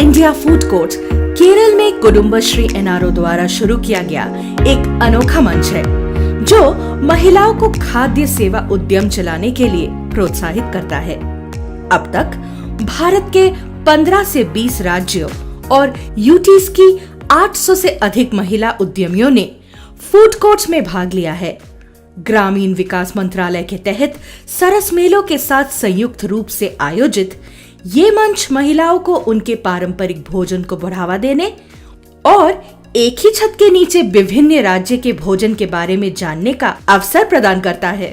India food court Kerala में Kudumbashree NRO द्वारा शुरू किया गया एक अनोखा मंच है जो महिलाओं को खाद्य सेवा उद्यम चलाने के लिए प्रोत्साहित करता है। अब तक भारत के 15 से 20 राज्यों और यूटीज की 800 से अधिक महिला उद्यमियों ने फूड कोर्ट्स में भाग लिया है। ग्रामीण विकास मंत्रालय के तहत सरस मेलों के साथ संयुक्त रूप से आयोजित ये मंच महिलाओं को उनके पारंपरिक भोजन को बढ़ावा देने और एक ही छत के नीचे विभिन्न राज्य के भोजन के बारे में जानने का अवसर प्रदान करता है।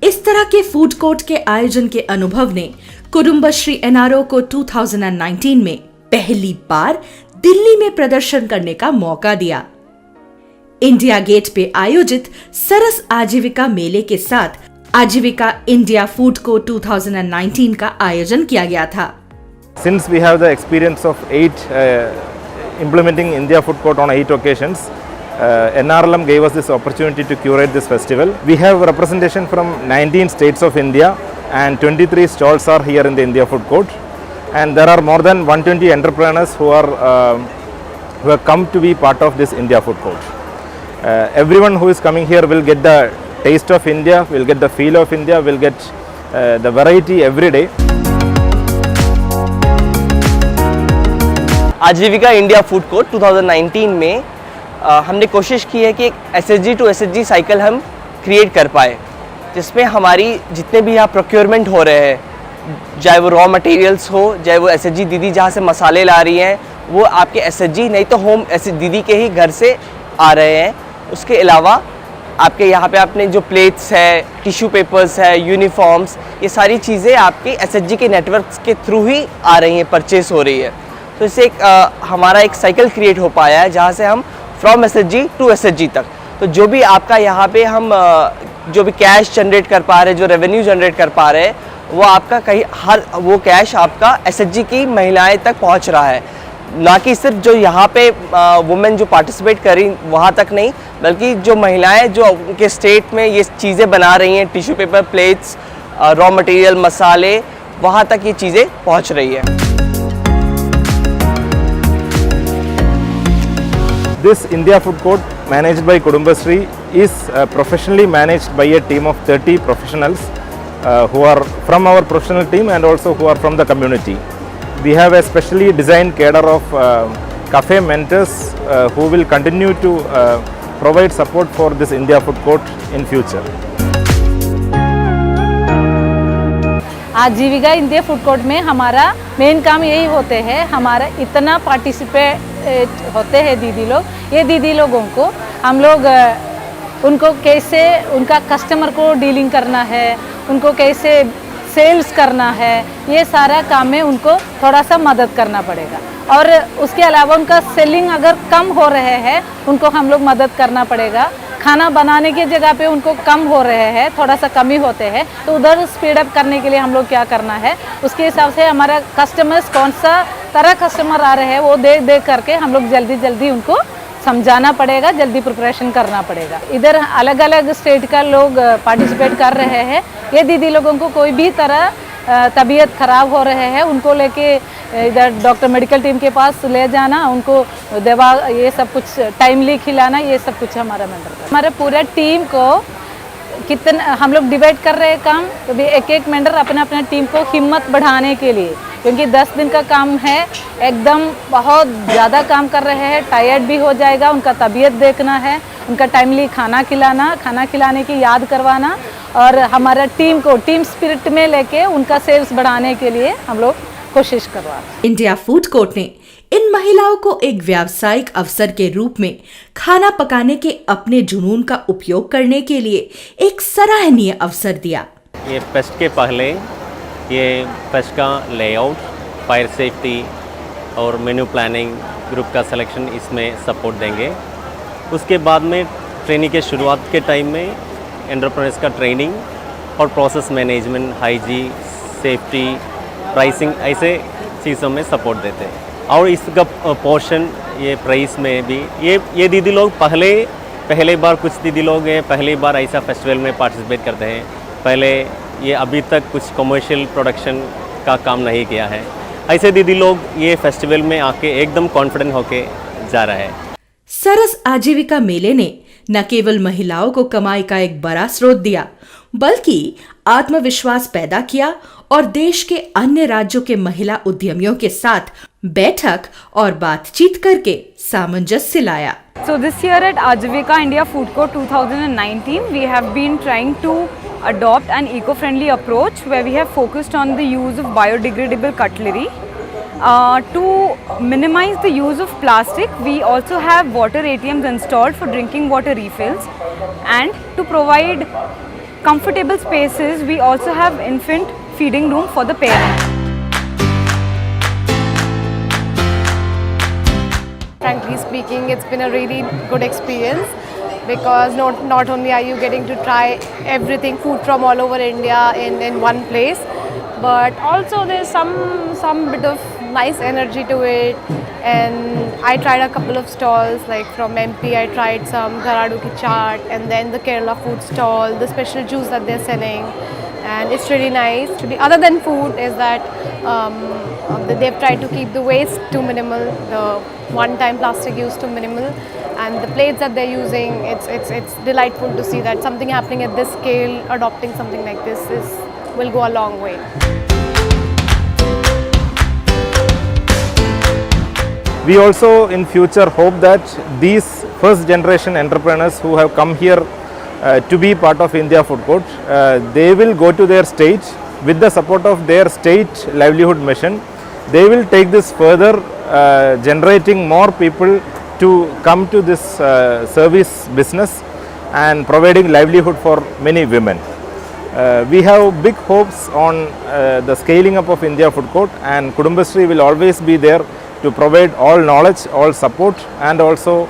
इस तरह के फूड कोर्ट के आयोजन के अनुभव ने कुडुम्बश्री एनआरओ को 2019 में पहली बार दिल्ली में प्रदर्शन करने का मौका दिया। इंडिया गेट पे आयोजित सरस आजीविका मेले के साथ आजीविका इंडिया फूड को 2019 का आयोजन किया गया था। Since we have the experience of implementing India Food Court on 8 occasions, NRLM gave us this opportunity to curate this festival. We have representation from 19 states of India and 23 stalls are here in the India Food Court. And there are more than 120 entrepreneurs who have come to be part of this India Food Court. Everyone who is coming here will get the taste of India, will get the feel of India, will get the variety every day. आजीविका India food court 2019 में हमने कोशिश की है कि एक SHG to SHG cycle हम create कर पाए, जिसमें हमारी जितने भी यहाँ प्रोक्योरमेंट हो रहे हैं, चाहे वो रॉ मटेरियल्स हो, चाहे वो एसएचजी दीदी जहाँ से मसाले ला रही हैं वो आपके एसएचजी नहीं तो होम दीदी के ही घर से आ रहे हैं। उसके अलावा आपके यहाँ पे आपने जो प्लेट्स है, टिश्यू पेपर्स है, यूनिफॉर्म्स, ये सारी चीज़ें आपके एसएचजी के नेटवर्क के थ्रू ही आ रही हैं, परचेस हो रही है। तो इससे हमारा एक साइकिल क्रिएट हो पाया है जहाँ से हम फ्रॉम एसएचजी टू एसएचजी तक, तो जो भी आपका यहाँ पे हम जो भी कैश जनरेट कर पा रहे हैं, जो रेवेन्यू जनरेट कर पा रहे हैं, वो आपका कहीं हर वो कैश आपका एसएचजी की महिलाएं तक पहुँच रहा है। ना कि सिर्फ जो यहाँ पे वुमेन जो पार्टिसिपेट करी वहाँ तक नहीं, बल्कि जो महिलाएं जो उनके स्टेट में ये चीज़ें बना रही हैं, tissue paper, plates, raw material, मसाले, वहाँ तक ये चीज़ें पहुँच रही है। This India Food Court managed by Kudumbashree is professionally managed by a team of 30 professionals who are from our professional team and also who are from the community. We have a specially designed cadre of cafe mentors who will continue to provide support for this India Food Court in future. आजीविका India food court में हमारा main काम यही होते हैं, हमारा इतना participate होते हैं दीदी लोग, ये दीदी लोगों को हम लोग उनको कैसे उनका कस्टमर को डीलिंग करना है, उनको कैसे सेल्स करना है, ये सारा काम में उनको थोड़ा सा मदद करना पड़ेगा। और उसके अलावा उनका सेलिंग अगर कम हो रहे हैं उनको हम लोग मदद करना पड़ेगा। खाना बनाने की जगह पे उनको कम हो रहे हैं, थोड़ा सा कमी होते हैं, तो उधर स्पीड अप करने के लिए हम लोग क्या करना है, उसके हिसाब से हमारा कस्टमर्स कौन सा तरह कस्टमर आ रहे हैं वो देख करके हम लोग जल्दी उनको समझाना पड़ेगा, जल्दी प्रिपरेशन करना पड़ेगा। इधर अलग अलग स्टेट का लोग पार्टिसिपेट कर रहे हैं। ये दीदी लोगों को कोई भी तरह तबीयत ख़राब हो रहे हैं उनको लेके इधर डॉक्टर मेडिकल टीम के पास ले जाना, उनको दवा ये सब कुछ टाइमली खिलाना, ये सब कुछ हमारा मेंबर का। हमारे पूरे टीम को कितना हम लोग डिवाइड कर रहे हैं काम, तो भी एक मेंबर अपना टीम को हिम्मत बढ़ाने के लिए, क्योंकि 10 दिन का काम है, एकदम बहुत ज़्यादा काम कर रहे हैं, टायर्ड भी हो जाएगा, उनका तबीयत देखना है, उनका टाइमली खाना खिलाना, खाना खिलाने की याद करवाना, और हमारा टीम को टीम स्पिरिट में लेके उनका सेल्स बढ़ाने के लिए हम लोग कोशिश करवा। इंडिया फूड कोर्ट ने इन महिलाओं को एक व्यावसायिक अवसर के रूप में खाना पकाने के अपने जुनून का उपयोग करने के लिए एक सराहनीय अवसर दिया। ये फेस्ट के पहले ये फेस्ट का लेआउट, फायर सेफ्टी और मेन्यू प्लानिंग, ग्रुप का सिलेक्शन इसमें सपोर्ट देंगे। उसके बाद में ट्रेनिंग के शुरुआत के टाइम में एंटरप्रेन्योर्स का ट्रेनिंग और process management, hygiene, safety, pricing, ऐसे चीज़ों में सपोर्ट देते हैं। और इसका पोर्शन ये प्राइस में भी ये दीदी लोग पहले बार कुछ दीदी लोग हैं पहली बार ऐसा फेस्टिवल में पार्टिसिपेट करते हैं। पहले ये अभी तक कुछ कमर्शियल प्रोडक्शन का काम नहीं किया है। ऐसे दीदी लोग ये फेस्टिवल में आके एकदम कॉन्फिडेंट होके जा रहा है। सरस आजीविका मेले ने न केवल महिलाओं को कमाई का एक बड़ा स्रोत दिया, बल्कि आत्मविश्वास पैदा किया और देश के अन्य राज्यों के महिला उद्यमियों के साथ बैठक और बातचीत करके सामंजस्य लाया। So this year at Ajivika India Food Court 2019, we have been trying to adopt an eco-friendly approach where we have focused on the use of biodegradable cutlery. To minimize the use of plastic, we also have water ATMs installed for drinking water refills, and to provide comfortable spaces, we also have infant feeding room for the parents. Frankly speaking, it's been a really good experience because not only are you getting to try everything, food from all over India in one place, but also there's some bit of nice energy to it. And I tried a couple of stalls, like from MP I tried some Garadu ki chaat, and then the Kerala food stall, the special juice that they're selling, and it's really nice. Other than food is that they've tried to keep the waste to minimal, the one-time plastic use to minimal, and the plates that they're using, it's delightful to see that something happening at this scale, adopting something like this will go a long way. We also in future hope that these first generation entrepreneurs who have come here to be part of India Food Court, they will go to their state with the support of their state livelihood mission. They will take this further, generating more people to come to this service business and providing livelihood for many women. We have big hopes on the scaling up of India Food Court, and Kudumbashree will always be there to provide all knowledge, all support, and also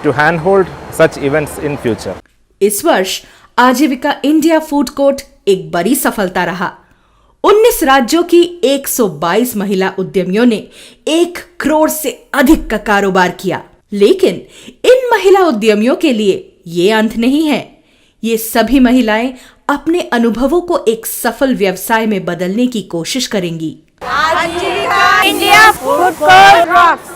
to handhold such events in future. इस वर्ष आजीविका India food court एक बड़ी सफलता रहा। 19 राज्यों की 122 महिला उद्यमियों ने 1 करोड़ से अधिक का कारोबार किया। लेकिन इन महिला उद्यमियों के लिए ये अंत नहीं है। ये सभी महिलाएं अपने अनुभवों को एक सफल व्यवसाय में बदलने की कोशिश करेंगी। Ajivika India Food Court rocks!